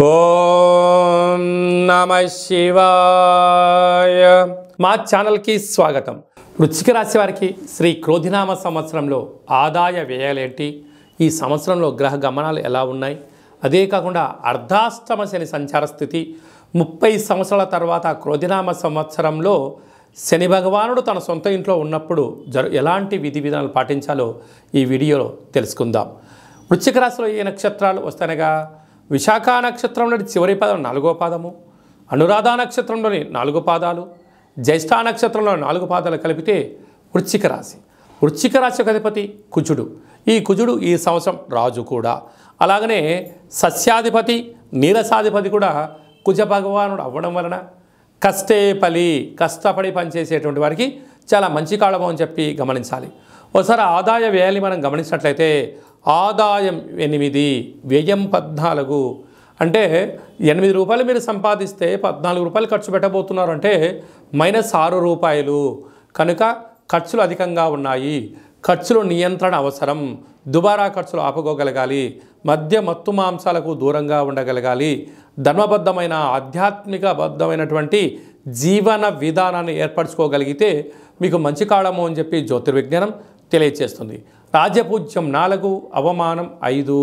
ఓం నమః శివాయ. మా ఛానల్కి స్వాగతం. వృశ్చిక రాశి వారికి శ్రీ క్రోధినామ సంవత్సరంలో ఆదాయ వ్యయాలేంటి, ఈ సంవత్సరంలో గ్రహ గమనాలు ఎలా ఉన్నాయి, అదే కాకుండా అర్ధాష్టమ శని సంచార స్థితి, 30 సంవత్సరాల తర్వాత క్రోధినామ సంవత్సరంలో శని భగవానుడు తన సొంత ఇంట్లో ఉన్నప్పుడు ఎలాంటి విధి విధానాలు పాటించాలో ఈ వీడియోలో తెలుసుకుందాం. వృశ్చిక రాశిలో ఏ నక్షత్రాలు వస్తాయనగా విశాఖ నక్షత్రంలోని చివరి పదం 4వ పాదము, అనురాధ నక్షత్రంలోని 4 పాదాలు, జ్యేష్ఠ నక్షత్రంలో 4 పాదాలు కలిపితే వృశ్చిక రాశి. వృశ్చిక రాశి యొక్క అధిపతి కుజుడు. ఈ కుజుడు ఈ సంవత్సరం రాజు కూడా. అలాగనే సస్యాధిపతి నీరసాధిపతి కూడా కుజ భగవానుడు అవ్వడం వలన కష్టపడి పనిచేసేటువంటి వారికి చాలా మంచి కాలము అని చెప్పి గమనించాలి. ఒకసారి ఆదాయ వ్యయాన్ని మనం గమనించినట్లయితే ఆదాయం 8, వ్యయం 14. అంటే 8 రూపాయలు మీరు సంపాదిస్తే 14 రూపాయలు ఖర్చు పెట్టబోతున్నారు అంటే -6 రూపాయలు. కనుక ఖర్చులు అధికంగా ఉన్నాయి. ఖర్చులు నియంత్రణ అవసరం. దుబారా ఖర్చులు ఆపుకోగలగాలి. మత్తు మాంసాలకు దూరంగా ఉండగలగాలి. ధర్మబద్ధమైన ఆధ్యాత్మికబద్ధమైనటువంటి జీవన విధానాన్ని ఏర్పరచుకోగలిగితే మీకు మంచి కాలము అని చెప్పి జ్యోతిర్విజ్ఞానం తెలియజేస్తుంది. రాజ్యపూజ్యం 4, అవమానం 5.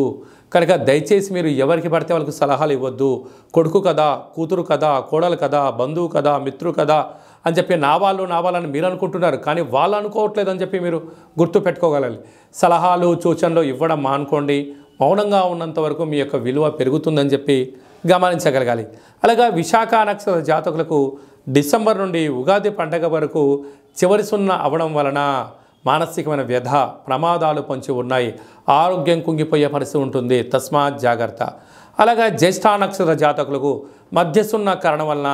కనుక దయచేసి మీరు ఎవరికి పడితే వాళ్ళకి సలహాలు ఇవ్వద్దు. కొడుకు కదా, కూతురు కదా, కోడలు కదా, బంధువు కదా, మిత్రు కదా అని చెప్పి నా వాళ్ళని మీరు అనుకుంటున్నారు, కానీ వాళ్ళు అనుకోవట్లేదు అని చెప్పి మీరు గుర్తు పెట్టుకోగలగాలి. సలహాలు సూచనలు ఇవ్వడం మానుకోండి. మౌనంగా ఉన్నంత వరకు మీ యొక్క విలువ పెరుగుతుందని చెప్పి గమనించగలగాలి. అలాగా విశాఖ నక్షత్ర జాతకులకు డిసెంబర్ నుండి ఉగాది పండగ వరకు చివరి 0 అవడం వలన మానసికమైన వ్యధ, ప్రమాదాలు పొంచి ఉన్నాయి. ఆరోగ్యం కుంగిపోయే పరిస్థితి ఉంటుంది. తస్మాత్ జాగ్రత్త. అలాగే జ్యేష్ఠ నక్షత్ర జాతకులకు మధ్య 0 కారణం వలన,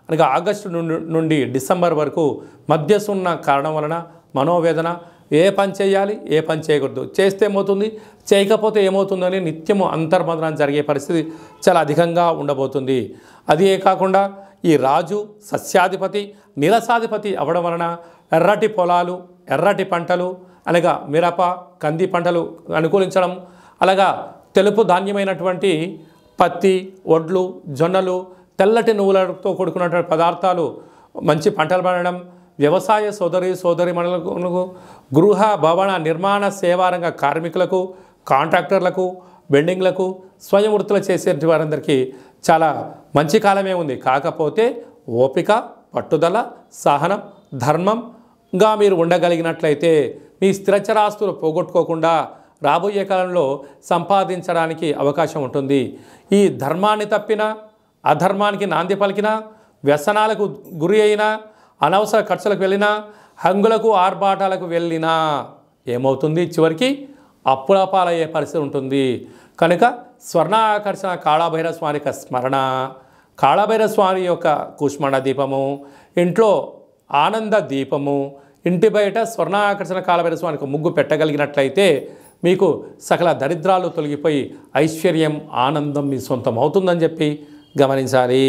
అనగా ఆగస్టు నుండి డిసెంబర్ వరకు మధ్య 0 కారణం వలన మనోవేదన. ఏ పని చేయాలి, ఏ పని చేయకూడదు, చేస్తే ఏమవుతుంది, చేయకపోతే ఏమవుతుందని నిత్యము అంతర్మదనం జరిగే పరిస్థితి చాలా అధికంగా ఉండబోతుంది. అదే కాకుండా ఈ రాజు సస్యాధిపతి నీరసాధిపతి అవ్వడం వలన ఎర్రటి పొలాలు, ఎర్రటి పంటలు అనగా మిరప, కంది పంటలు అనుకూలించడం, అలాగా తెలుపు ధాన్యమైనటువంటి పత్తి, వడ్లు, జొన్నలు, తెల్లటి నువ్వులతో కూడుకున్నటువంటి పదార్థాలు మంచి పంటలు పండడం, వ్యవసాయ సోదరిమణులకు, గృహ భవన నిర్మాణ సేవారంగ కార్మికులకు, కాంట్రాక్టర్లకు, బెండింగ్లకు, స్వయం వృత్తులు చేసే వారందరికీ చాలా మంచి కాలమే ఉంది. కాకపోతే ఓపిక, పట్టుదల, సహనం, ధర్మంగా మీరు ఉండగలిగినట్లయితే మీ స్థిరచరాస్తులు పోగొట్టుకోకుండా రాబోయే కాలంలో సంపాదించడానికి అవకాశం ఉంటుంది. ఈ ధర్మాన్ని తప్పినా, అధర్మానికి నాంది పలికినా, వ్యసనాలకు గురి అయినా, అనవసర ఖర్చులకు వెళ్ళినా, హంగులకు ఆర్భాటాలకు వెళ్ళినా ఏమవుతుంది, చివరికి అప్పుల పాలయ్యే పరిస్థితి ఉంటుంది. కనుక స్వర్ణ ఆకర్షణ కాళభైరవ స్వామి యొక్క స్మరణ, కాళభైరవ స్వామి యొక్క కుష్మణ దీపము, ఇంట్లో ఆనంద దీపము, ఇంటి బయట స్వర్ణ ఆకర్షణ కాళభైరవ స్వామికి ముగ్గు పెట్టగలిగినట్లయితే మీకు సకల దరిద్రాలు తొలగిపోయి ఐశ్వర్యం, ఆనందం మీ సొంతం అవుతుందని చెప్పి గమనించాలి.